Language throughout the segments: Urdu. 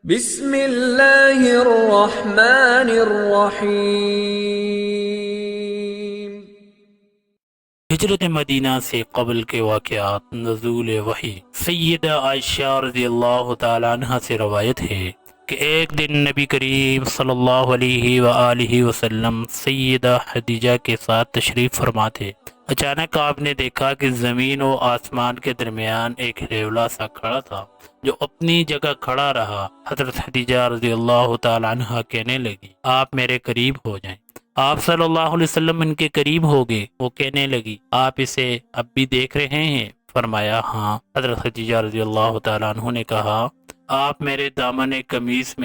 بسم اللہ الرحمن الرحیم۔ ہجرت مدینہ سے قبل کے واقعات، نزول وحی۔ سیدہ عائشہ رضی اللہ تعالیٰ عنہ سے روایت ہے کہ ایک دن نبی کریم صلی اللہ علیہ وآلہ وسلم سیدہ خدیجہ کے ساتھ تشریف فرما تھے۔ اچانک آپ نے دیکھا کہ زمین و آسمان کے درمیان ایک ہیولا سا کھڑا تھا جو اپنی جگہ کھڑا رہا۔ حضرت خدیجہ رضی اللہ تعالیٰ عنہ کہنے لگی، آپ میرے قریب ہو جائیں۔ آپ صلی اللہ علیہ وسلم ان کے قریب ہو گئے۔ وہ کہنے لگی، آپ اسے اب بھی دیکھ رہے ہیں؟ فرمایا، ہاں۔ حضرت خدیجہ رضی اللہ تعالیٰ عنہ نے کہا، آپ میرے دامن قمیص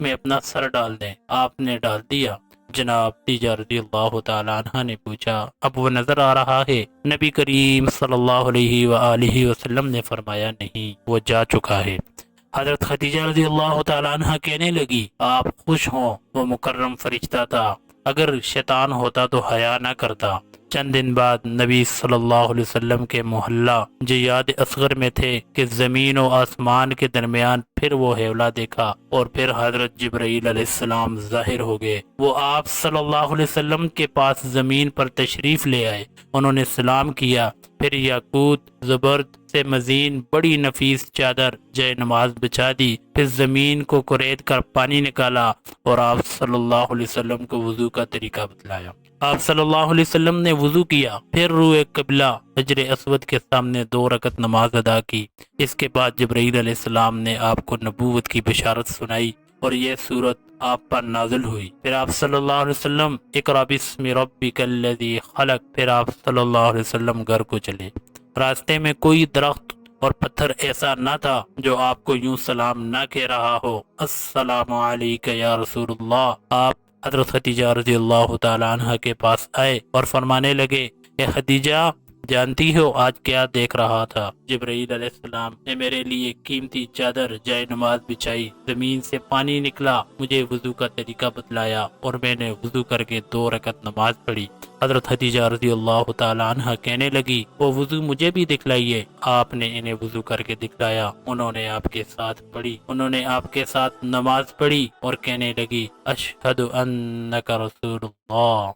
میں اپنا سر ڈال دیں۔ آپ نے ڈال دیا۔ جناب خدیجہ رضی اللہ تعالیٰ عنہ نے پوچھا، اب وہ نظر آ رہا ہے؟ نبی کریم صلی اللہ علیہ وآلہ وسلم نے فرمایا، نہیں، وہ جا چکا ہے۔ حضرت خدیجہ رضی اللہ تعالیٰ عنہ کہنے لگی، آپ خوش ہوں، وہ مکرم فرشتہ تھا، اگر شیطان ہوتا تو حیا نہ کرتا۔ چند دن بعد نبی صلی اللہ علیہ وسلم کے محلہ جیاد اصغر میں تھے کہ زمین و آسمان کے درمیان پھر وہ ہیولا دیکھا، اور پھر حضرت جبرائیل علیہ السلام ظاہر ہو گئے۔ وہ آپ صلی اللہ علیہ وسلم کے پاس زمین پر تشریف لے آئے۔ انہوں نے سلام کیا، پھر یاقوت زبرد سے مزین بڑی نفیس چادر جائے نماز بچھا دی، پھر زمین کو کرید کر پانی نکالا اور آپ صلی اللہ علیہ وسلم کو وضو کا طریقہ بتلایا۔ آپ صلی اللہ علیہ وسلم نے وضو کیا، پھر روئے قبلہ حجر اسود کے سامنے 2 رکعت نماز ادا کی۔ اس کے بعد جبرائیل علیہ السلام نے آپ کو نبوت کی بشارت سنائی اور یہ سورت آپ پر نازل ہوئی۔ پھر آپ صلی اللہ علیہ وسلم اقرأ بسم ربک الذی خلق، پھر آپ صلی اللہ علیہ وسلم گھر کو چلے۔ راستے میں کوئی درخت اور پتھر ایسا نہ تھا جو آپ کو یوں سلام نہ کہہ رہا ہو، السلام علیکہ یا رسول اللہ۔ آپ حضرت خدیجہ رضی اللہ تعالیٰ عنہ کے پاس آئے اور فرمانے لگے، اے خدیجہ، جانتی ہو آج کیا دیکھ رہا تھا؟ جبرائیل علیہ السلام نے میرے لیے قیمتی چادر جائے نماز بچھائی، زمین سے پانی نکلا، مجھے وضو کا طریقہ بتلایا اور میں نے وضو کر کے 2 رکعت نماز پڑھی۔ حضرت خدیجہ رضی اللہ تعالیٰ عنہ کہنے لگی، وہ وضو مجھے بھی دکھلائیے۔ آپ نے انہیں وضو کر کے دکھلایا۔ انہوں نے آپ کے ساتھ نماز پڑھی اور کہنے لگی، اشہد انک رسول اللہ۔